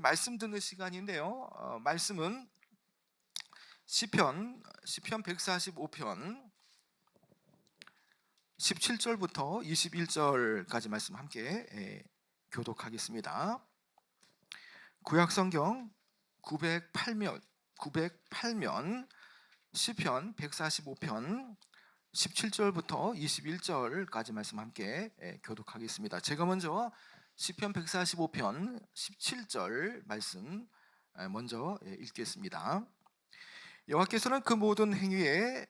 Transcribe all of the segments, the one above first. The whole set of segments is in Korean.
말씀 듣는 시간인데요. 말씀은 시편 145편 17절부터 21절까지 말씀 함께 교독하겠습니다. 구약성경 908면 시편 145편 17절부터 21절까지 말씀 함께 교독하겠습니다. 제가 먼저 시편 145편 17절 말씀 먼저 읽겠습니다. 여호와께서는 그 모든 행위에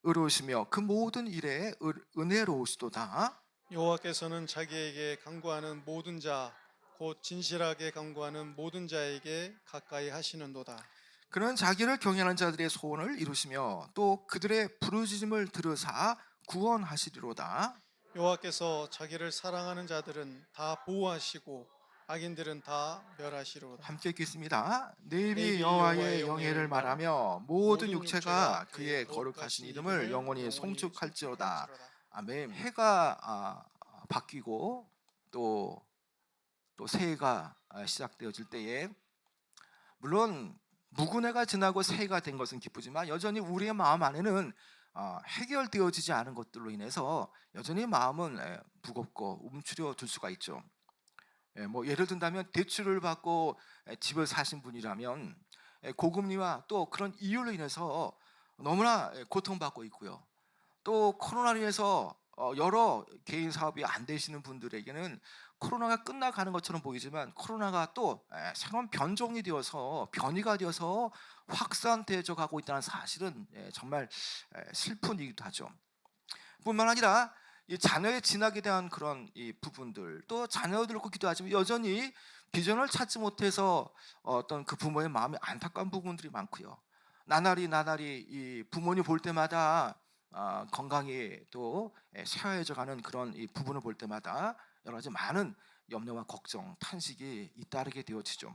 의로우시며 그 모든 일에 은혜로우시도다. 여호와께서는 자기에게 간구하는 모든 자 곧 진실하게 간구하는 모든 자에게 가까이 하시는도다. 그는 자기를 경외하는 자들의 소원을 이루시며 또 그들의 부르짖음을 들으사 구원하시리로다. 여호와께서 자기를 사랑하는 자들은 다 보호하시고 악인들은 다 멸하시리로다. 함께 읽겠습니다. 내 입이 입이 여호와의 여호와의 영예를 영예를 말하며 모든 육체가 그의 거룩하신 이름을 영원히 송축할지로다. 아멘. 해가 바뀌고 또 새해가 시작되어질 때에 물론 묵은 해가 지나고 새해가 된 것은 기쁘지만 여전히 우리의 마음 안에는 해결되어지지 않은 것들로 인해서 여전히 마음은 무겁고 움츠려 둘 수가 있죠. 뭐 예를 든다면 대출을 받고 집을 사신 분이라면 고금리와 또 그런 이유로 인해서 너무나 고통받고 있고요. 또 코로나로 인해서 여러 개인 사업이 안 되시는 분들에게는 코로나가 끝나가는 것처럼 보이지만 코로나가 또 새로운 변종이 되어서 변이가 되어서 확산되어 가고 있다는 사실은 정말 슬픈 일이기도 하죠. 뿐만 아니라 이 자녀의 진학에 대한 그런 이 부분들, 또 자녀들 놓고 기도하지만 여전히 비전을 찾지 못해서 어떤 그 부모의 마음이 안타까운 부분들이 많고요. 나날이 이 부모님 볼 때마다 건강이 또 쇠해져가는 그런 이 부분을 볼 때마다 여러 가지 많은 염려와 걱정, 탄식이 잇따르게 되어지죠.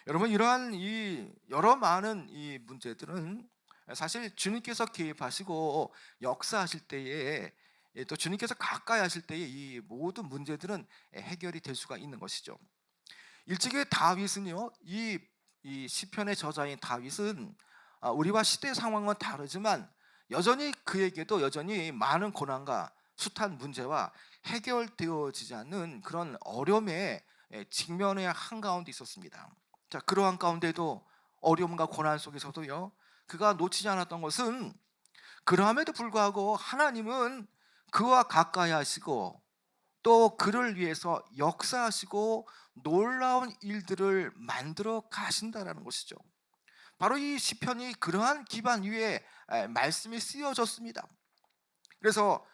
여러분, 이러한 이 여러 많은 이 문제들은 사실 주님께서 개입하시고 역사하실 때에 또 주님께서 가까이 하실 때에 이 모든 문제들은 해결이 될 수가 있는 것이죠. 일찍의 다윗은요, 이 시편의 저자인 다윗은 우리와 시대 상황은 다르지만 여전히 그에게도 여전히 많은 고난과 숱한 문제와 해결되어지지 않는 그런 어려움에 직면의 한가운데 있었습니다. 자, 그러한 가운데도 어려움과 고난 속에서도요, 그가 놓치지 않았던 것은 그러함에도 불구하고 하나님은 그와 가까이 하시고 또 그를 위해서 역사하시고 놀라운 일들을 만들어 가신다라는 것이죠. 바로 이 시편이 그러한 기반 위에 말씀이 쓰여졌습니다. 그래서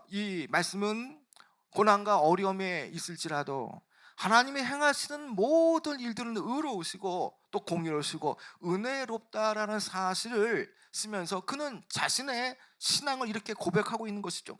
이 말씀은 고난과 어려움에 있을지라도 하나님이 행하시는 모든 일들은 의로우시고 또 공의로우시고 은혜롭다라는 사실을 쓰면서 그는 자신의 신앙을 이렇게 고백하고 있는 것이죠.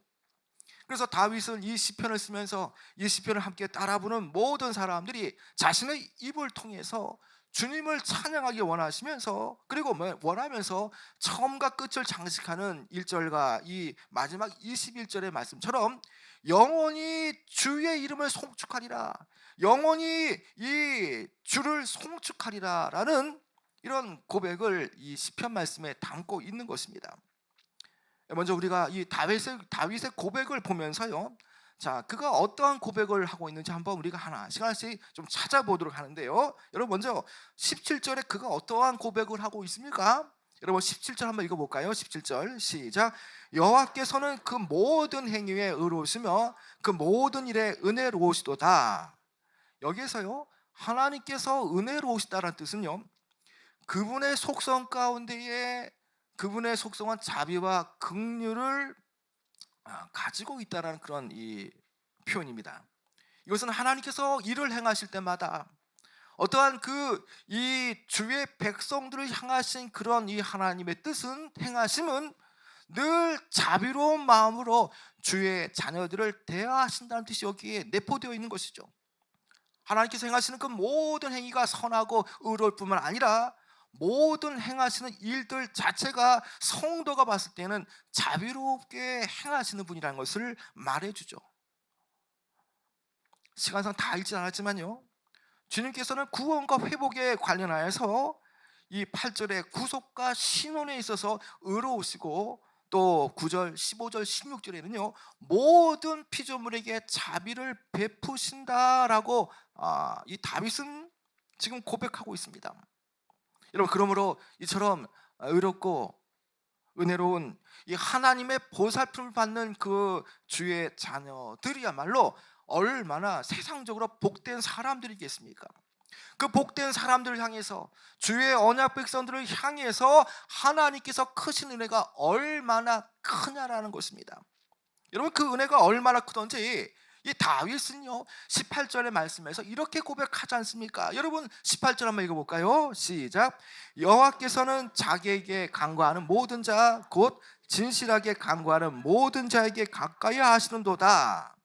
그래서 다윗은 이 시편을 쓰면서 이 시편을 함께 따라 부는 모든 사람들이 자신의 입을 통해서 주님을 찬양하기 원하시면서 그리고 원하면서 처음과 끝을 장식하는 1절과 이 마지막 21절의 말씀처럼 영원히 주의 이름을 송축하리라, 영원히 이 주를 송축하리라 라는 이런 고백을 이 시편 말씀에 담고 있는 것입니다. 먼저 우리가 이 다윗의 고백을 보면서요, 자, 그가 어떠한 고백을 하고 있는지 한번 우리가 하나씩 좀 찾아보도록 하는데요. 여러분, 먼저 17절에 그가 어떠한 고백을 하고 있습니까? 여러분, 17절 한번 읽어볼까요? 17절 시작. 여호와께서는 그 모든 행위에 의로우시며 그 모든 일에 은혜로우시도다. 여기에서요, 하나님께서 은혜로우시다라는 뜻은요, 그분의 속성 가운데에 그분의 속성은 자비와 긍휼을 가지고 있다라는 그런 이 표현입니다. 이것은 하나님께서 일을 행하실 때마다 어떠한 그 이 주의 백성들을 향하신 그런 이 하나님의 뜻은 행하심은 늘 자비로운 마음으로 주의 자녀들을 대하신다는 뜻이 여기에 내포되어 있는 것이죠. 하나님께서 행하시는 그 모든 행위가 선하고 의로울 뿐만 아니라 모든 행하시는 일들 자체가 성도가 봤을 때는 자비롭게 행하시는 분이라는 것을 말해주죠. 시간상 다 읽지 않았지만요, 주님께서는 구원과 회복에 관련하여서 이 8절의 구속과 신원에 있어서 의로우시고, 또 9절, 15절, 16절에는요 모든 피조물에게 자비를 베푸신다라고 이 다윗은 지금 고백하고 있습니다. 여러분, 그러므로 이처럼 의롭고 은혜로운 이 하나님의 보살핌을 받는 그 주의 자녀들이야말로 얼마나 세상적으로 복된 사람들이겠습니까? 그 복된 사람들을 향해서, 주의 언약 백성들을 향해서 하나님께서 크신 은혜가 얼마나 크냐라는 것입니다. 여러분, 그 은혜가 얼마나 크던지 이 다윗은요 18절의 말씀에서 이렇게 고백하지 않습니까? 여러분, 18절 한번 읽어볼까요? 시작. 여호와께서는 자기에게 간구하는 모든 자 곧 진실하게 간구하는 모든 자에게 가까이 하시는도다.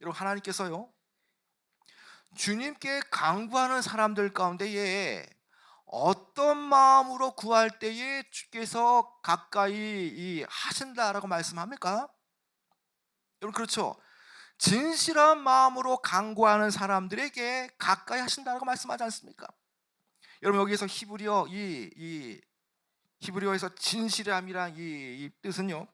여러분, 하나님께서요 주님께 간구하는 사람들 가운데에 어떤 마음으로 구할 때에 주께서 가까이 하신다라고 말씀합니까? 여러분, 그렇죠. 진실한 마음으로 간구하는 사람들에게 가까이 하신다라고 말씀하지 않습니까? 여러분, 여기에서 히브리어에서 진실함이란 이 뜻은요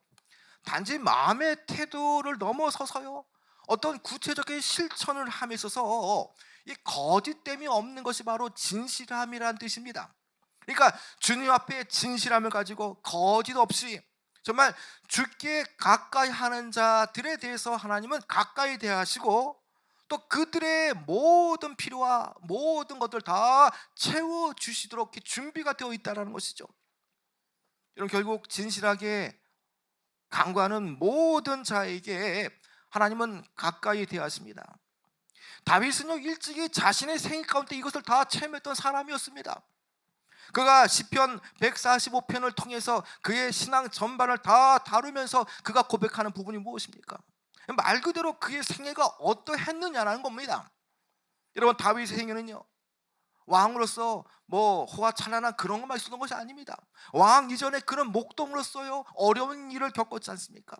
단지 마음의 태도를 넘어서서요 어떤 구체적인 실천을 함에 있어서 이 거짓됨이 없는 것이 바로 진실함이란 뜻입니다. 그러니까 주님 앞에 진실함을 가지고 거짓 없이 정말 주께 가까이 하는 자들에 대해서 하나님은 가까이 대하시고, 또 그들의 모든 필요와 모든 것들 다 채워주시도록 준비가 되어 있다는 것이죠. 여러분, 결국 진실하게 간구하는 모든 자에게 하나님은 가까이 대하십니다. 다윗은요 일찍이 자신의 생애 가운데 이것을 다 체험했던 사람이었습니다. 그가 시편 145편을 통해서 그의 신앙 전반을 다 다루면서 그가 고백하는 부분이 무엇입니까? 말 그대로 그의 생애가 어떠했느냐라는 겁니다. 여러분, 다윗의 생애는요 왕으로서 호화찬란한 그런 것만 있었던 것이 아닙니다. 왕 이전에 그런 목동으로서요 어려운 일을 겪었지 않습니까?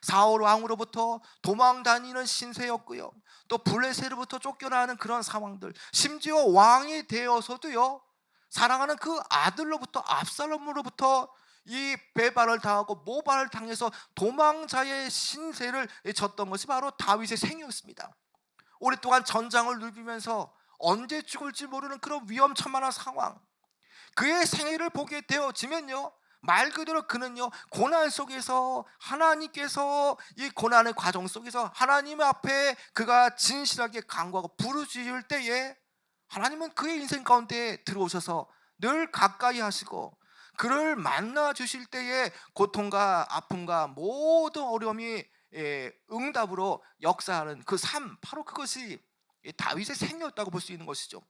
사울 왕으로부터 도망 다니는 신세였고요, 또 블레셋으로부터 쫓겨나는 그런 상황들, 심지어 왕이 되어서도요 사랑하는 그 아들로부터, 압살롬으로부터 이 배반을 당하고 모반을 당해서 도망자의 신세를 졌던 것이 바로 다윗의 생애였습니다. 오랫동안 전장을 누비면서 언제 죽을지 모르는 그런 위험천만한 상황, 그의 생애를 보게 되어지면요 말 그대로 그는요 고난 속에서 하나님께서 이 고난의 과정 속에서 하나님 앞에 그가 진실하게 간구하고 부르짖을 때에 하나님은 그의 인생 가운데 들어오셔서 늘 가까이 하시고, 그를 만나 주실 때에 고통과 아픔과 모든 어려움이 응답으로 역사하는 그 삶, 바로 그것이 다윗의 생애였다고 볼 수 있는 것이죠.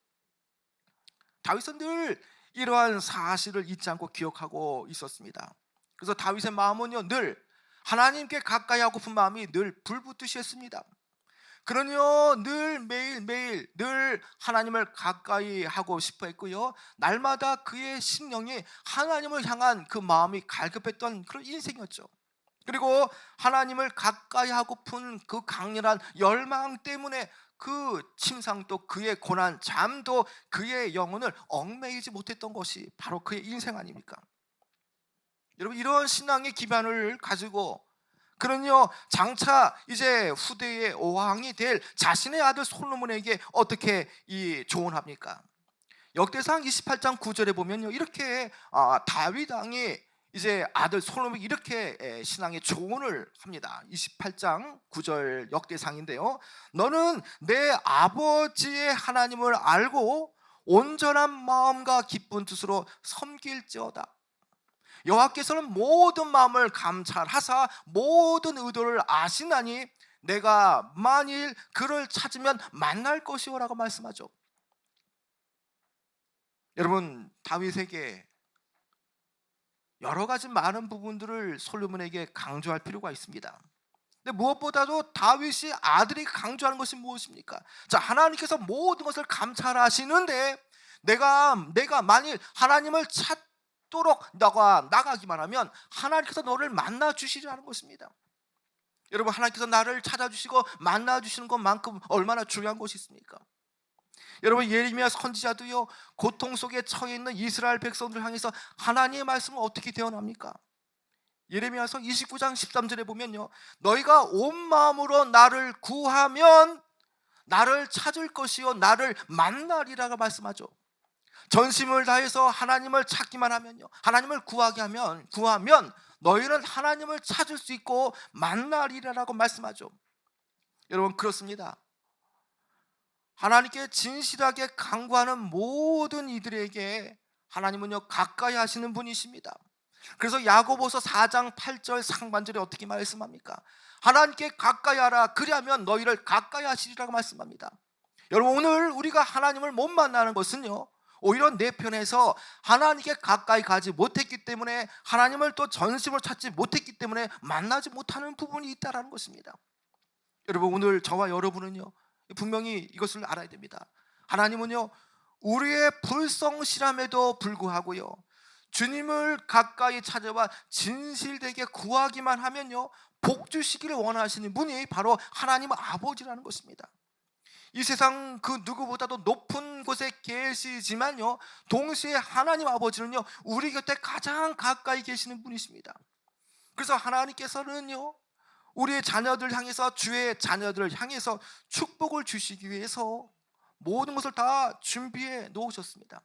다윗은 늘 이러한 사실을 잊지 않고 기억하고 있었습니다. 그래서 다윗의 마음은요 늘 하나님께 가까이 하고픈 마음이 늘 불붙듯이 했습니다. 그러니요 늘 매일매일 늘 하나님을 가까이 하고 싶어 했고요, 날마다 그의 심령이 하나님을 향한 그 마음이 갈급했던 그런 인생이었죠. 그리고 하나님을 가까이 하고픈 그 강렬한 열망 때문에 그 침상도, 그의 고난, 잠도 그의 영혼을 얽매이지 못했던 것이 바로 그의 인생 아닙니까? 여러분, 이런 신앙의 기반을 가지고 그는요 장차 이제 후대의 왕이 될 자신의 아들 솔로몬에게 어떻게 조언합니까? 역대상 28장 9절에 보면요 이렇게 다윗 왕이 이제 아들 솔로몬이 이렇게 신앙의 조언을 합니다. 28장 9절 역대상인데요, 너는 내 아버지의 하나님을 알고 온전한 마음과 기쁜 뜻으로 섬길지어다. 여호와께서는 모든 마음을 감찰하사 모든 의도를 아시나니 내가 만일 그를 찾으면 만날 것이오라고 말씀하죠. 여러분, 다윗에게 여러 가지 많은 부분들을 솔로몬에게 강조할 필요가 있습니다. 근데 무엇보다도 다윗이 아들이 강조하는 것이 무엇입니까? 자, 하나님께서 모든 것을 감찰하시는데 내가 만일 하나님을 찾도록 너가 나가기만 하면 하나님께서 너를 만나 주시리라는 것입니다. 여러분, 하나님께서 나를 찾아주시고 만나 주시는 것만큼 얼마나 중요한 것이 있습니까? 여러분, 예레미야 선지자도요, 고통 속에 처해 있는 이스라엘 백성들을 향해서 하나님의 말씀은 어떻게 대언합니까? 예레미야서 29장 13절에 보면요, 너희가 온 마음으로 나를 구하면 나를 찾을 것이요 나를 만나리라고 말씀하죠. 전심을 다해서 하나님을 찾기만 하면요, 하나님을 구하면 너희는 하나님을 찾을 수 있고 만나리라고 말씀하죠. 여러분, 그렇습니다. 하나님께 진실하게 간구하는 모든 이들에게 하나님은요 가까이 하시는 분이십니다. 그래서 야고보서 4장 8절 상반절에 어떻게 말씀합니까? 하나님께 가까이 하라, 그리하면 너희를 가까이 하시리라고 말씀합니다. 여러분, 오늘 우리가 하나님을 못 만나는 것은요, 오히려 내 편에서 하나님께 가까이 가지 못했기 때문에, 하나님을 또 전심으로 찾지 못했기 때문에 만나지 못하는 부분이 있다는 것입니다. 여러분, 오늘 저와 여러분은요 분명히 이것을 알아야 됩니다. 하나님은요 우리의 불성실함에도 불구하고요, 주님을 가까이 찾아와 진실되게 구하기만 하면요 복 주시기를 원하시는 분이 바로 하나님 아버지라는 것입니다. 이 세상 그 누구보다도 높은 곳에 계시지만요, 동시에 하나님 아버지는요 우리 곁에 가장 가까이 계시는 분이십니다. 그래서 하나님께서는요 우리의 자녀들 향해서, 주의 자녀들을 향해서 축복을 주시기 위해서 모든 것을 다 준비해 놓으셨습니다.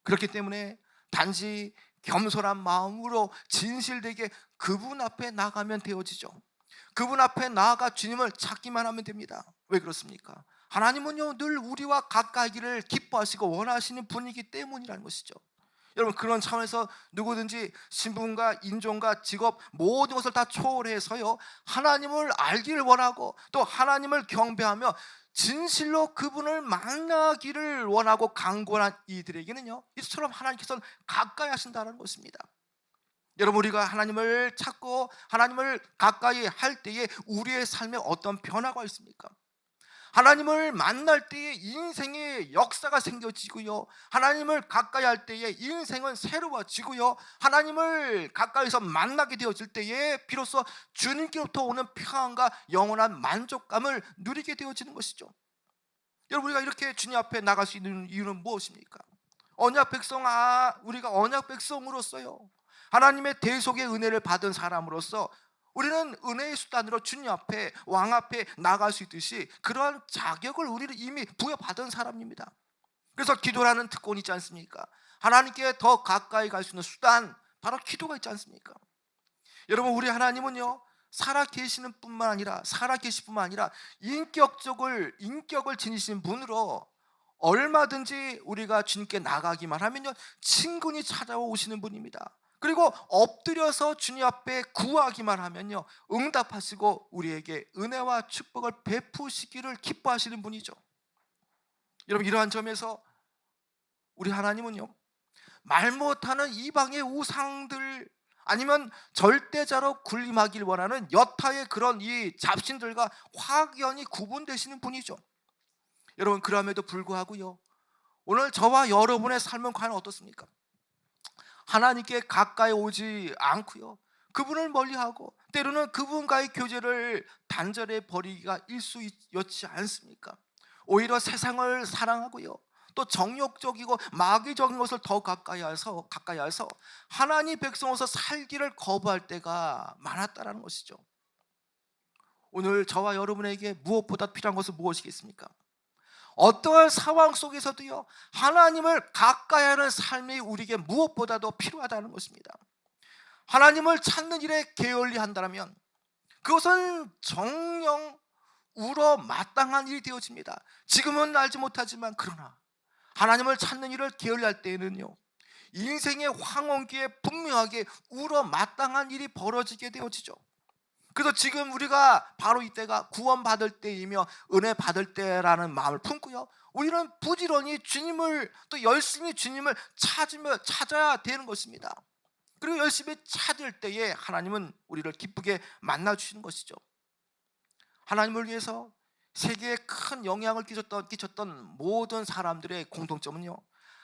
그렇기 때문에 단지 겸손한 마음으로 진실되게 그분 앞에 나가면 되어지죠. 그분 앞에 나아가 주님을 찾기만 하면 됩니다. 왜 그렇습니까? 하나님은요 늘 우리와 가까이기를 기뻐하시고 원하시는 분이기 때문이라는 것이죠. 여러분, 그런 차원에서 누구든지 신분과 인종과 직업 모든 것을 다 초월해서요 하나님을 알기를 원하고 또 하나님을 경배하며 진실로 그분을 만나기를 원하고 간구한 이들에게는요 이처럼 하나님께서는 가까이 하신다는 것입니다. 여러분, 우리가 하나님을 찾고 하나님을 가까이 할 때에 우리의 삶에 어떤 변화가 있습니까? 하나님을 만날 때에 인생의 역사가 생겨지고요, 하나님을 가까이 할 때에 인생은 새로워지고요, 하나님을 가까이서 만나게 되어질 때에 비로소 주님께로부터 오는 평안과 영원한 만족감을 누리게 되어지는 것이죠. 여러분, 우리가 이렇게 주님 앞에 나갈 수 있는 이유는 무엇입니까? 언약 백성, 우리가 언약 백성으로서요 하나님의 대속의 은혜를 받은 사람으로서 우리는 은혜의 수단으로 주님 앞에, 왕 앞에 나갈 수 있듯이 그러한 자격을 우리는 이미 부여받은 사람입니다. 그래서 기도라는 특권이 있지 않습니까? 하나님께 더 가까이 갈 수 있는 수단, 바로 기도가 있지 않습니까? 여러분, 우리 하나님은요 살아계실 뿐만 아니라 인격을 지니신 분으로 얼마든지 우리가 주님께 나가기만 하면요 친근히 찾아오시는 분입니다. 그리고 엎드려서 주님 앞에 구하기만 하면요 응답하시고 우리에게 은혜와 축복을 베푸시기를 기뻐하시는 분이죠. 여러분, 이러한 점에서 우리 하나님은요 말 못하는 이방의 우상들, 아니면 절대자로 군림하길 원하는 여타의 그런 이 잡신들과 확연히 구분되시는 분이죠. 여러분, 그럼에도 불구하고요 오늘 저와 여러분의 삶은 과연 어떻습니까? 하나님께 가까이 오지 않고요 그분을 멀리하고 때로는 그분과의 교제를 단절해 버리기가 일쑤였지 않습니까? 오히려 세상을 사랑하고요 또 정욕적이고 마귀적인 것을 더 가까이 해서 하나님 백성으로서 살기를 거부할 때가 많았다는 것이죠. 오늘 저와 여러분에게 무엇보다 필요한 것은 무엇이겠습니까? 어떠한 상황 속에서도요 하나님을 가까이 하는 삶이 우리에게 무엇보다도 필요하다는 것입니다. 하나님을 찾는 일에 게을리한다면 그것은 정녕 울어 마땅한 일이 되어집니다. 지금은 알지 못하지만 그러나 하나님을 찾는 일을 게을리할 때에는요 인생의 황혼기에 분명하게 울어 마땅한 일이 벌어지게 되어지죠. 그래서 지금 우리가 바로 이때가 구원받을 때이며 은혜 받을 때라는 마음을 품고요 우리는 부지런히 주님을, 또 열심히 주님을 찾아야 되는 것입니다. 그리고 열심히 찾을 때에 하나님은 우리를 기쁘게 만나주시는 것이죠. 하나님을 위해서 세계에 큰 영향을 끼쳤던 모든 사람들의 공통점은요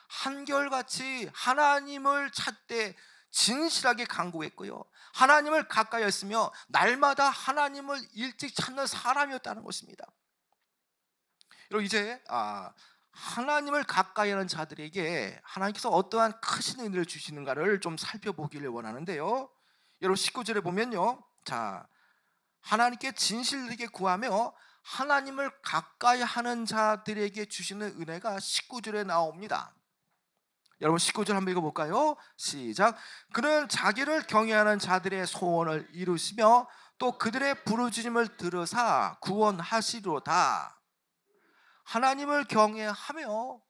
한결같이 하나님을 찾되 진실하게 간구했고요 하나님을 가까이 했으며 날마다 하나님을 일찍 찾는 사람이었다는 것입니다. 여러분 이제 하나님을 가까이 하는 자들에게 하나님께서 어떠한 크신 은혜를 주시는가를 좀 살펴보기를 원하는데요. 여러분 19절에 보면요. 자, 하나님께 진실되게 구하며 하나님을 가까이 하는 자들에게 주시는 은혜가 19절에 나옵니다. 여러분 19절 한번 읽어볼까요? 시작. 그는 자기를 경외하는 자들의 소원을 이루시며 또 그들의 부르짖음을 들으사 구원하시리로다. 하나님을 경외하며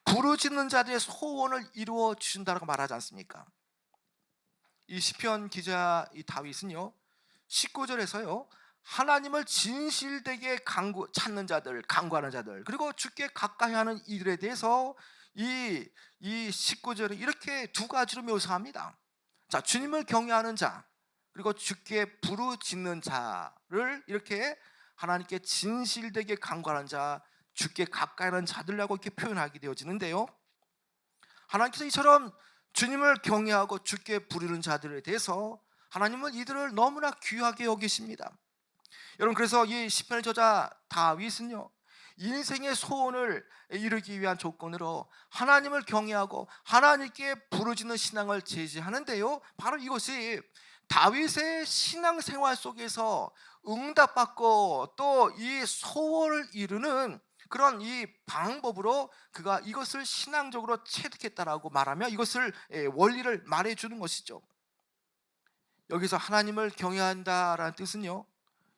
부르짖는 자들의 소원을 이루어 주신다라고 말하지 않습니까? 이 시편 기자 이 다윗은요 19절에서요 하나님을 진실되게 찾는 자들, 간구하는 자들, 그리고 주께 가까이하는 이들에 대해서 이 19절에 이렇게 두 가지로 묘사합니다. 자, 주님을 경외하는 자, 그리고 주께 부르짖는 자를 이렇게 하나님께 진실되게 간구하는 자, 주께 가까이하는 자들이라고 이렇게 표현하게 되어지는데요. 하나님께서 이처럼 주님을 경외하고 주께 부르는 자들에 대해서 하나님은 이들을 너무나 귀하게 여기십니다. 여러분 그래서 이 시편의 저자 다윗은요 인생의 소원을 이루기 위한 조건으로 하나님을 경외하고 하나님께 부르짖는 신앙을 제시하는데요, 바로 이것이 다윗의 신앙생활 속에서 응답받고 또 이 소원을 이루는 그런 이 방법으로 그가 이것을 신앙적으로 체득했다라고 말하며 이것을 원리를 말해주는 것이죠. 여기서 하나님을 경외한다라는 뜻은요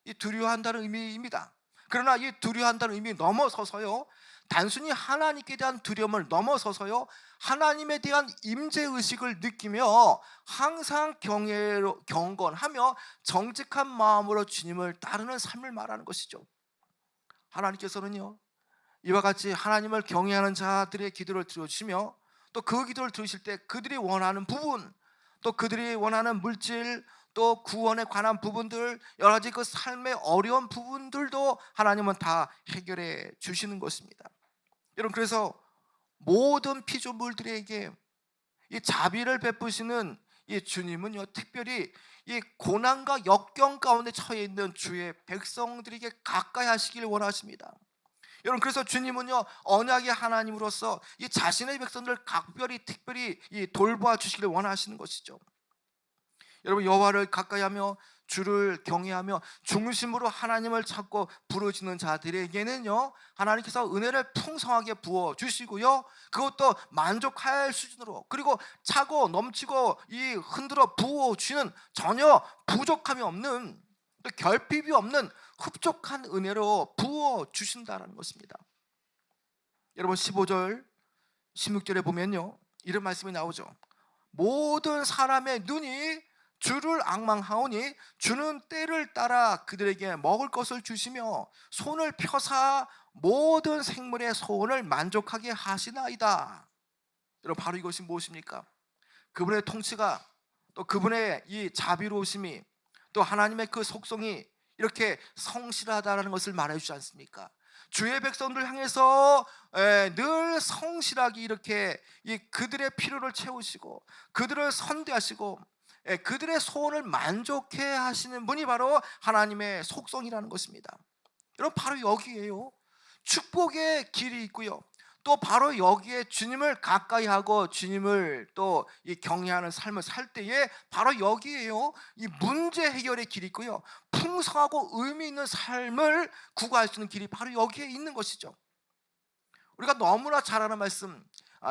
이 두려워한다는 의미입니다. 그러나 이 두려워한다는 의미 넘어서서요 단순히 하나님께 대한 두려움을 넘어서서요 하나님에 대한 임재의식을 느끼며 항상 경건하며 정직한 마음으로 주님을 따르는 삶을 말하는 것이죠. 하나님께서는요 이와 같이 하나님을 경외하는 자들의 기도를 들어주시며 또 그 기도를 들으실 때 그들이 원하는 부분, 또 그들이 원하는 물질, 또 구원에 관한 부분들, 여러 가지 그 삶의 어려운 부분들도 하나님은 다 해결해 주시는 것입니다. 여러분 그래서 모든 피조물들에게 이 자비를 베푸시는 이 주님은요 특별히 이 고난과 역경 가운데 처해 있는 주의 백성들에게 가까이 하시길 원하십니다. 여러분 그래서 주님은요 언약의 하나님으로서 이 자신의 백성들을 각별히 특별히 이 돌보아 주시기를 원하시는 것이죠. 여러분 여호와를 가까이하며 주를 경외하며 중심으로 하나님을 찾고 부르짖는 자들에게는요 하나님께서 은혜를 풍성하게 부어 주시고요 그것도 만족할 수준으로, 그리고 차고 넘치고 이 흔들어 부어 주는 전혀 부족함이 없는, 또 결핍이 없는 흡족한 은혜로 부어 주신다는 것입니다. 여러분 15절 16절에 보면요 이런 말씀이 나오죠. 모든 사람의 눈이 주를 앙망하오니 주는 때를 따라 그들에게 먹을 것을 주시며 손을 펴사 모든 생물의 소원을 만족하게 하시나이다. 여러분 바로 이것이 무엇입니까? 그분의 통치가, 또 그분의 이 자비로우심이, 또 하나님의 그 속성이 이렇게 성실하다는 것을 말해 주지 않습니까? 주의 백성들 향해서 늘 성실하게 이렇게 그들의 필요를 채우시고 그들을 선대하시고 그들의 소원을 만족해 하시는 분이 바로 하나님의 속성이라는 것입니다. 여러분 바로 여기에요 축복의 길이 있고요, 또 바로 여기에 주님을 가까이 하고 주님을 또 경외하는 삶을 살 때에 바로 여기에요 이 문제 해결의 길이 있고요, 풍성하고 의미 있는 삶을 구가할 수 있는 길이 바로 여기에 있는 것이죠. 우리가 너무나 잘 아는 말씀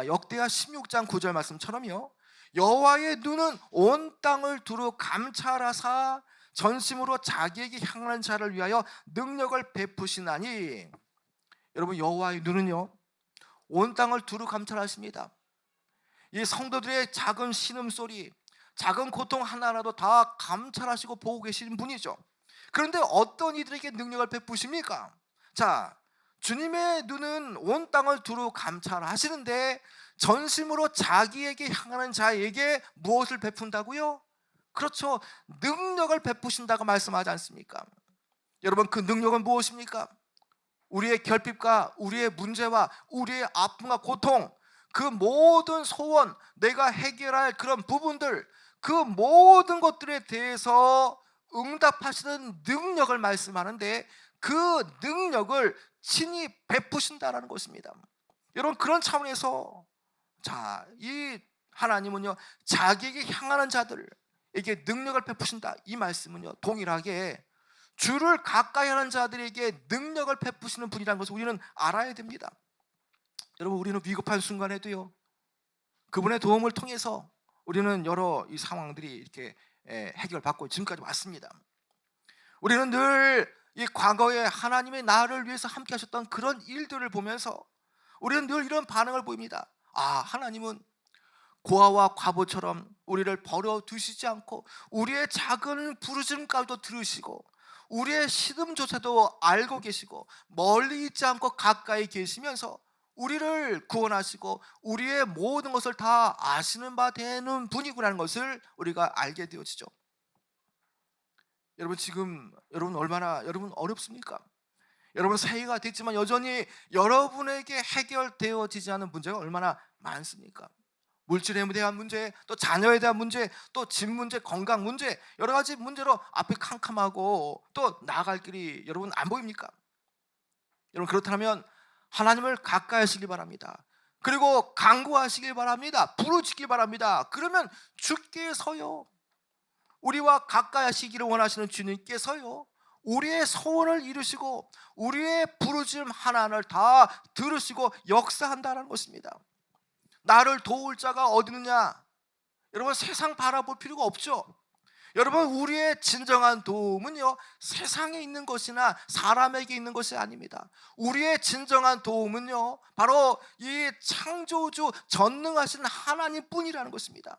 역대하 16장 9절 말씀처럼요 여호와의 눈은 온 땅을 두루 감찰하사 전심으로 자기에게 향하는 자를 위하여 능력을 베푸시나니. 여러분 여호와의 눈은요 온 땅을 두루 감찰하십니다. 이 성도들의 작은 신음소리, 작은 고통 하나라도 다 감찰하시고 보고 계시는 분이죠. 그런데 어떤 이들에게 능력을 베푸십니까? 자, 주님의 눈은 온 땅을 두루 감찰하시는데 전심으로 자기에게 향하는 자에게 무엇을 베푼다고요? 그렇죠, 능력을 베푸신다고 말씀하지 않습니까? 여러분 그 능력은 무엇입니까? 우리의 결핍과 우리의 문제와 우리의 아픔과 고통, 그 모든 소원, 내가 해결할 그런 부분들, 그 모든 것들에 대해서 응답하시는 능력을 말씀하는데 그 능력을 친히 베푸신다라는 것입니다. 여러분, 그런 차원에서 이 하나님은요, 자기에게 향하는 자들에게 능력을 베푸신다, 이 말씀은요, 동일하게 주를 가까이 하는 자들에게 능력을 베푸시는 분이라는 것을 우리는 알아야 됩니다. 여러분, 우리는 위급한 순간에도요, 그분의 도움을 통해서 우리는 여러 이 상황들이 이렇게 해결받고 지금까지 왔습니다. 우리는 늘 이 과거에 하나님의 나를 위해서 함께 하셨던 그런 일들을 보면서 우리는 늘 이런 반응을 보입니다. 하나님은 고아와 과부처럼 우리를 버려두시지 않고 우리의 작은 부르짖음까지도 들으시고 우리의 시름조차도 알고 계시고 멀리 있지 않고 가까이 계시면서 우리를 구원하시고 우리의 모든 것을 다 아시는 바 되는 분이구나는 것을 우리가 알게 되어지죠. 여러분, 지금 얼마나 어렵습니까? 여러분, 새해가 됐지만 여전히 여러분에게 해결되어지지 않은 문제가 얼마나 많습니까? 물질에 대한 문제, 또 자녀에 대한 문제, 또 집 문제, 건강 문제, 여러 가지 문제로 앞이 캄캄하고 또 나아갈 길이 여러분 안 보입니까? 여러분, 그렇다면 하나님을 가까이 하시기 바랍니다. 그리고 간구하시길 바랍니다. 부르짖길 바랍니다. 그러면 주께서요, 우리와 가까이 하시기를 원하시는 주님께서요, 우리의 소원을 이루시고 우리의 부르짖음 하나하나를 다 들으시고 역사한다는 것입니다. 나를 도울 자가 어디 있느냐? 여러분, 세상 바라볼 필요가 없죠. 여러분, 우리의 진정한 도움은요, 세상에 있는 것이나 사람에게 있는 것이 아닙니다. 우리의 진정한 도움은요, 바로 이 창조주 전능하신 하나님뿐이라는 것입니다.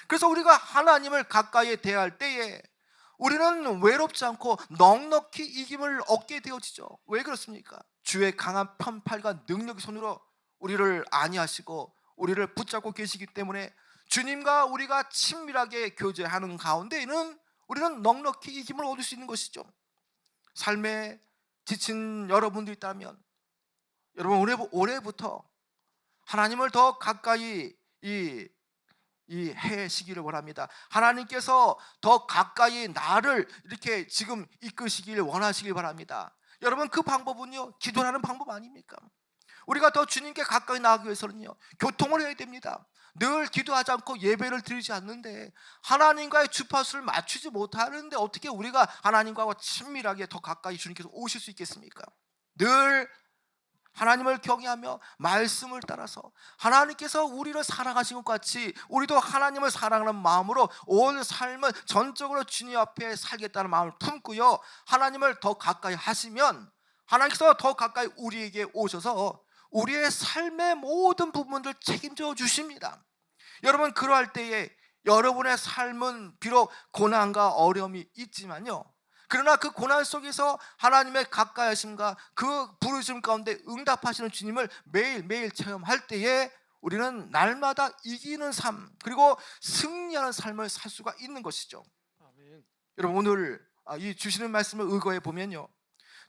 그래서 우리가 하나님을 가까이 대할 때에 우리는 외롭지 않고 넉넉히 이김을 얻게 되어지죠. 왜 그렇습니까? 주의 강한 편팔과 능력의 손으로 우리를 안위하시고 우리를 붙잡고 계시기 때문에 주님과 우리가 친밀하게 교제하는 가운데에는 우리는 넉넉히 이김을 얻을 수 있는 것이죠. 삶에 지친 여러분들이 있다면 여러분, 올해부터 하나님을 더 가까이 해시기를 원합니다. 하나님께서 더 가까이 나를 이렇게 지금 이끄시길 원하시길 바랍니다. 여러분, 그 방법은요, 기도하는 방법 아닙니까? 우리가 더 주님께 가까이 나가기 위해서는요, 교통을 해야 됩니다. 늘 기도하지 않고 예배를 드리지 않는데, 하나님과의 주파수를 맞추지 못하는데 어떻게 우리가 하나님과 친밀하게 더 가까이 주님께서 오실 수 있겠습니까? 늘 하나님을 경외하며 말씀을 따라서 하나님께서 우리를 사랑하신 것 같이 우리도 하나님을 사랑하는 마음으로 온 삶을 전적으로 주님 앞에 살겠다는 마음을 품고요, 하나님을 더 가까이 하시면 하나님께서 더 가까이 우리에게 오셔서 우리의 삶의 모든 부분을 책임져 주십니다. 여러분, 그러할 때에 여러분의 삶은 비록 고난과 어려움이 있지만요, 그러나 그 고난 속에서 하나님의 가까이 하심과 그 부르심 가운데 응답하시는 주님을 매일매일 체험할 때에 우리는 날마다 이기는 삶, 그리고 승리하는 삶을 살 수가 있는 것이죠. 아멘. 여러분, 오늘 이 주시는 말씀을 의거해 보면요,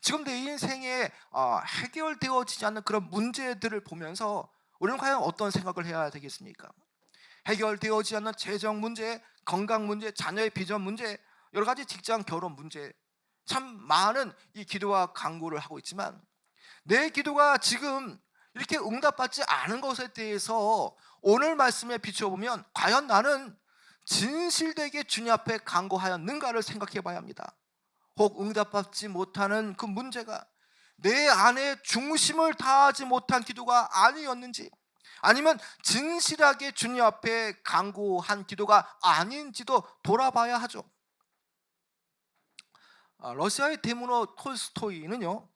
지금 내 인생에 해결되어지지 않는 그런 문제들을 보면서 우리는 과연 어떤 생각을 해야 되겠습니까? 해결되어지지 않는 재정 문제, 건강 문제, 자녀의 비전 문제, 여러 가지 직장, 결혼 문제, 참 많은 이 기도와 간구를 하고 있지만 내 기도가 지금 이렇게 응답받지 않은 것에 대해서 오늘 말씀에 비춰보면 과연 나는 진실되게 주님 앞에 간구하였는가를 생각해 봐야 합니다. 혹 응답받지 못하는 그 문제가 내 안에 중심을 다하지 못한 기도가 아니었는지, 아니면 진실하게 주님 앞에 간구한 기도가 아닌지도 돌아봐야 하죠. 러시아의 대문호 톨스토이는요,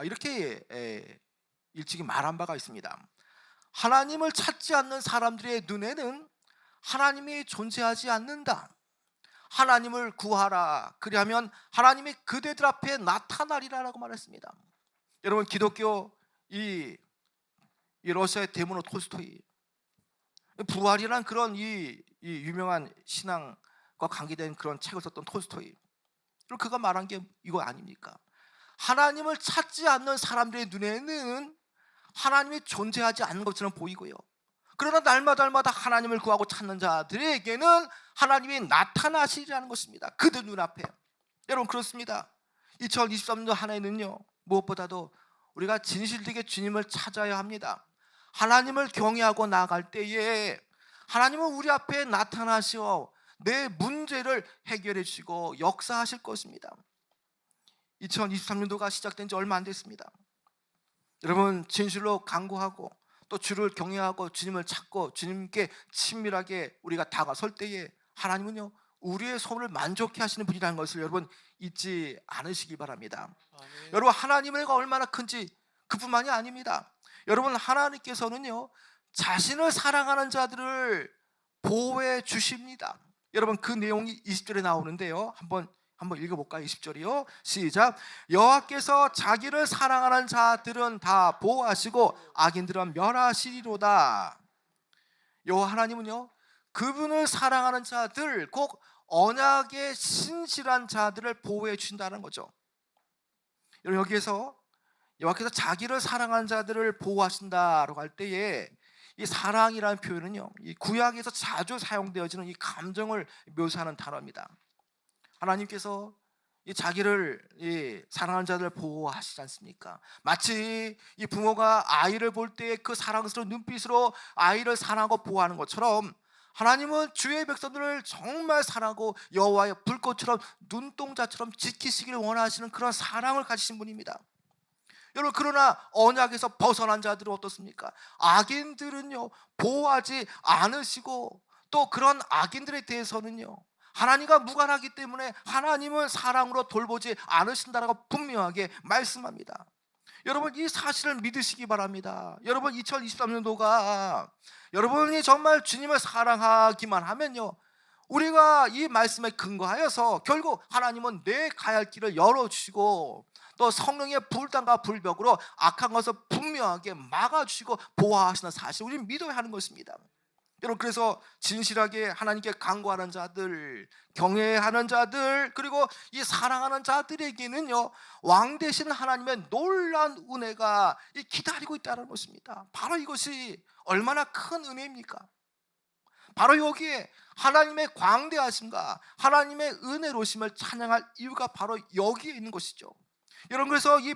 이렇게 일찍이 말한 바가 있습니다. 하나님을 찾지 않는 사람들의 눈에는 하나님이 존재하지 않는다. 하나님을 구하라. 그리하면 하나님이 그대들 앞에 나타나리라라고 말했습니다. 여러분, 기독교 이 러시아의 대문호 톨스토이, 부활이라는 그런 이 유명한 신앙과 관계된 그런 책을 썼던 톨스토이, 그리고 그가 말한 게 이거 아닙니까? 하나님을 찾지 않는 사람들의 눈에는 하나님이 존재하지 않는 것처럼 보이고요, 그러나 날마다 하나님을 구하고 찾는 자들에게는 하나님이 나타나시리라는 것입니다. 그들 눈앞에. 여러분, 그렇습니다. 2023년도 한 해는요, 무엇보다도 우리가 진실되게 주님을 찾아야 합니다. 하나님을 경외하고 나아갈 때에 하나님은 우리 앞에 나타나시어 내 문제를 해결해 주시고 역사하실 것입니다. 2023년도가 시작된 지 얼마 안 됐습니다. 여러분, 진실로 간구하고 또 주를 경외하고 주님을 찾고 주님께 친밀하게 우리가 다가설 때에 하나님은요, 우리의 소원을 만족해 하시는 분이라는 것을 여러분 잊지 않으시기 바랍니다. 아멘. 여러분, 하나님의 은혜가 얼마나 큰지 그뿐만이 아닙니다. 여러분, 하나님께서는요, 자신을 사랑하는 자들을 보호해 주십니다. 여러분, 그 내용이 20절에 나오는데요, 한번 읽어볼까요? 20절이요. 시작. 여호와께서 자기를 사랑하는 자들은 다 보호하시고 악인들은 멸하시리로다. 여호와 하나님은요, 그분을 사랑하는 자들, 꼭 언약에 신실한 자들을 보호해 주신다는 거죠. 여러분, 여기에서 여호와께서 자기를 사랑하는 자들을 보호하신다라고 할 때에 이 사랑이라는 표현은요, 이 구약에서 자주 사용되어지는 이 감정을 묘사하는 단어입니다. 하나님께서 이 자기를 사랑하는 자들을 보호하시지 않습니까? 마치 이 부모가 아이를 볼 때 그 사랑스러운 눈빛으로 아이를 사랑하고 보호하는 것처럼 하나님은 주의 백성들을 정말 사랑하고 여호와의 불꽃처럼 눈동자처럼 지키시기를 원하시는 그런 사랑을 가지신 분입니다. 여러분, 그러나 언약에서 벗어난 자들은 어떻습니까? 악인들은요, 보호하지 않으시고 또 그런 악인들에 대해서는요, 하나님과 무관하기 때문에 하나님은 사랑으로 돌보지 않으신다라고 분명하게 말씀합니다. 여러분, 이 사실을 믿으시기 바랍니다. 여러분, 2023년도가 여러분이 정말 주님을 사랑하기만 하면요, 우리가 이 말씀에 근거하여서 결국 하나님은 내 가야 할 길을 열어주시고 또 성령의 불단과 불벽으로 악한 것을 분명하게 막아주시고 보호하시는 사실, 우리는 믿어야 하는 것입니다. 여러분, 그래서 진실하게 하나님께 간구하는 자들, 경외하는 자들, 그리고 이 사랑하는 자들에게는요, 왕 되신 하나님의 놀라운 은혜가 기다리고 있다는 것입니다. 바로 이것이 얼마나 큰 은혜입니까? 바로 여기에 하나님의 광대하심과 하나님의 은혜로심을 찬양할 이유가 바로 여기에 있는 것이죠. 여러분, 그래서 이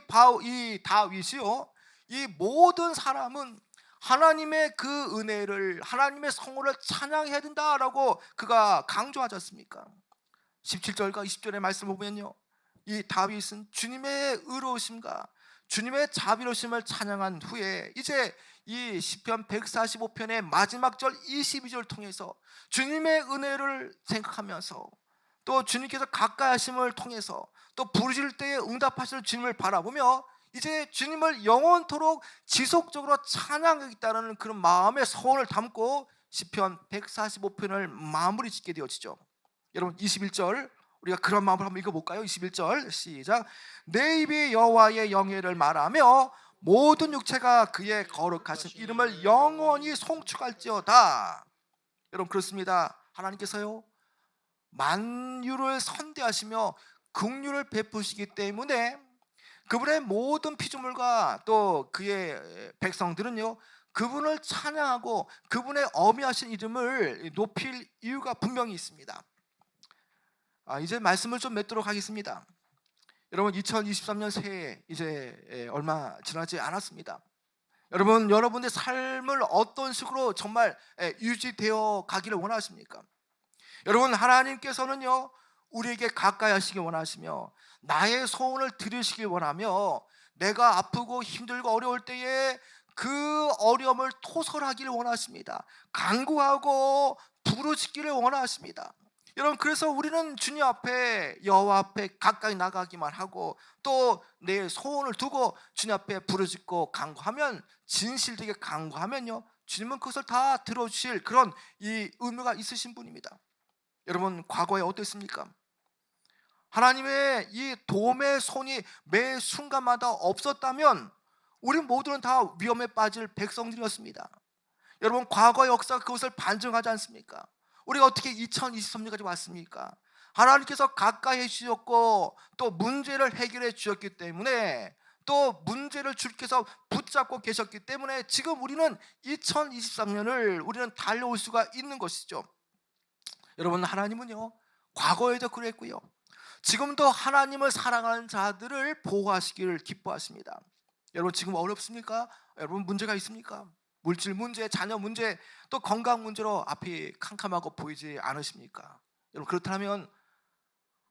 다윗이요, 이 모든 사람은 하나님의 그 은혜를, 하나님의 성호를 찬양해야 된다라고 그가 강조하지 않습니까? 17절과 20절의 말씀을 보면요, 이 다윗은 주님의 의로우심과 주님의 자비로우심을 찬양한 후에 이제 이 시편 145편의 마지막 절 22절 통해서 주님의 은혜를 생각하면서 또 주님께서 가까이 하심을 통해서 또 부르실 때에 응답하실 주님을 바라보며 이제 주님을 영원토록 지속적으로 찬양하겠다는 그런 마음의 소원을 담고 시편 145편을 마무리 짓게 되어지죠. 여러분, 21절 우리가 그런 마음을 한번 읽어볼까요? 21절 시작. 내 입이 여호와의 영예를 말하며 모든 육체가 그의 거룩하신 이름을 영원히 송축할지어다. 여러분, 그렇습니다. 하나님께서요, 만유를 선대하시며 긍휼을 베푸시기 때문에 그분의 모든 피조물과 또 그의 백성들은요, 그분을 찬양하고 그분의 어미하신 이름을 높일 이유가 분명히 있습니다. 이제 말씀을 좀 맺도록 하겠습니다. 여러분, 2023년 새해 이제 얼마 지나지 않았습니다. 여러분, 여러분의 삶을 어떤 식으로 정말 유지되어 가기를 원하십니까? 여러분, 하나님께서는요, 우리에게 가까이 하시길 원하시며 나의 소원을 들으시길 원하며 내가 아프고 힘들고 어려울 때에 그 어려움을 토설하기를 원하십니다. 간구하고 부르짖기를 원하십니다. 여러분, 그래서 우리는 주님 앞에, 여호와 앞에 가까이 나가기만 하고 또 내 소원을 두고 주님 앞에 부르짖고 간구하면, 진실되게 간구하면요, 주님은 그것을 다 들어주실 그런 이 의무가 있으신 분입니다. 여러분, 과거에 어땠습니까? 하나님의 이 도움의 손이 매 순간마다 없었다면 우리 모두는 다 위험에 빠질 백성들이었습니다. 여러분, 과거의 역사가 그것을 반증하지 않습니까? 우리가 어떻게 2023년까지 왔습니까? 하나님께서 가까이 해주셨고 또 문제를 해결해 주셨기 때문에, 또 문제를 주께서 붙잡고 계셨기 때문에 지금 우리는 2023년을 우리는 달려올 수가 있는 것이죠. 여러분, 하나님은요, 과거에도 그랬고요, 지금도 하나님을 사랑하는 자들을 보호하시기를 기뻐하십니다. 여러분 지금 어렵습니까? 여러분 문제가 있습니까? 물질 문제, 자녀 문제, 또 건강 문제로 앞이 캄캄하고 보이지 않으십니까? 여러분 그렇다면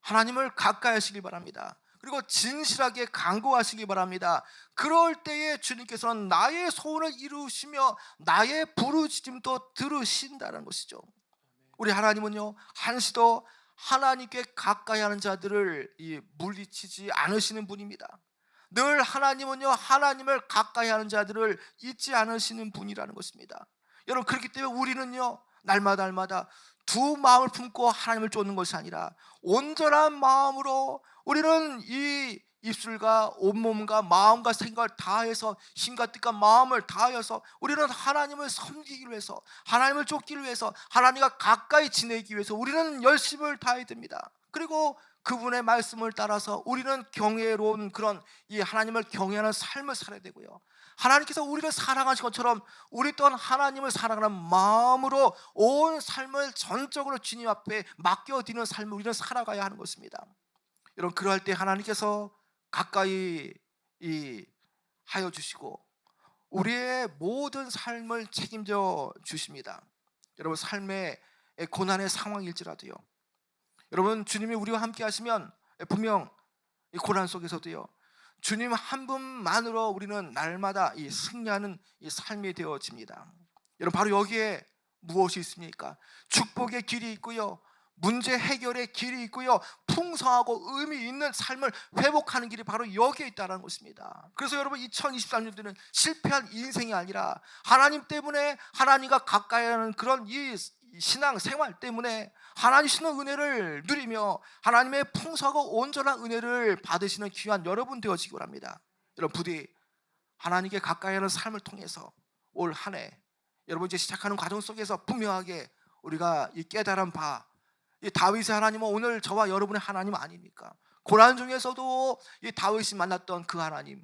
하나님을 가까이 하시기 바랍니다. 그리고 진실하게 간구하시기 바랍니다. 그럴 때에 주님께서는 나의 소원을 이루시며 나의 부르짖음도 들으신다는 것이죠. 우리 하나님은요 한시도 하나님께 가까이 하는 자들을 물리치지 않으시는 분입니다. 늘 하나님은요 하나님을 가까이 하는 자들을 잊지 않으시는 분이라는 것입니다. 여러분 그렇기 때문에 우리는요 날마다 두 마음을 품고 하나님을 쫓는 것이 아니라 온전한 마음으로 우리는 이 입술과 온몸과 마음과 생각을 다해서 힘과 뜻과 마음을 다하여서 우리는 하나님을 섬기기 위해서, 하나님을 쫓기 위해서, 하나님과 가까이 지내기 위해서 우리는 열심을 다해야 됩니다. 그리고 그분의 말씀을 따라서 우리는 경외로운 그런 이 하나님을 경외하는 삶을 살아야 되고요, 하나님께서 우리를 사랑하신 것처럼 우리 또한 하나님을 사랑하는 마음으로 온 삶을 전적으로 주님 앞에 맡겨드리는 삶을 우리는 살아가야 하는 것입니다. 여러분 그러할 때 하나님께서 가까이 하여 주시고 우리의 모든 삶을 책임져 주십니다. 여러분 삶의 고난의 상황일지라도요, 여러분 주님이 우리와 함께 하시면 분명 이 고난 속에서도요 주님 한 분만으로 우리는 날마다 승리하는 이 삶이 되어집니다. 여러분 바로 여기에 무엇이 있습니까? 축복의 길이 있고요, 문제 해결의 길이 있고요, 풍성하고 의미 있는 삶을 회복하는 길이 바로 여기에 있다는 것입니다. 그래서 여러분 2023년도는 실패한 인생이 아니라 하나님 때문에, 하나님과 가까이 하는 그런 이 신앙 생활 때문에 하나님 주시는 은혜를 누리며 하나님의 풍성하고 온전한 은혜를 받으시는 귀한 여러분 되어지기 바랍니다. 여러분 부디 하나님께 가까이 하는 삶을 통해서 올 한 해 여러분 이제 시작하는 과정 속에서 분명하게 우리가 이 깨달은 바, 이 다윗의 하나님은 오늘 저와 여러분의 하나님 아닙니까? 고난 중에서도 이 다윗이 만났던 그 하나님,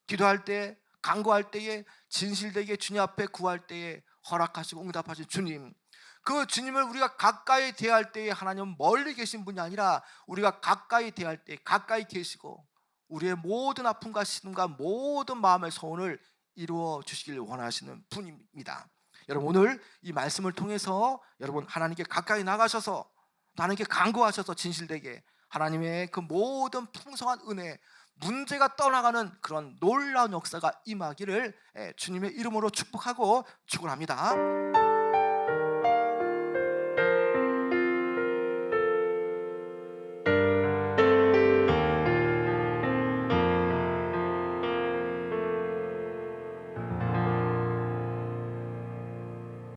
기도할 때, 간구할 때에, 진실되게 주님 앞에 구할 때에 허락하시고 응답하신 주님, 그 주님을 우리가 가까이 대할 때에 하나님은 멀리 계신 분이 아니라 우리가 가까이 대할 때 가까이 계시고 우리의 모든 아픔과 시름과 모든 마음의 소원을 이루어 주시길 원하시는 분입니다. 여러분 오늘 이 말씀을 통해서 여러분 하나님께 가까이 나가셔서 하나님께 간구하셔서 진실되게 하나님의 그 모든 풍성한 은혜, 문제가 떠나가는 그런 놀라운 역사가 임하기를 주님의 이름으로 축복하고 축원합니다.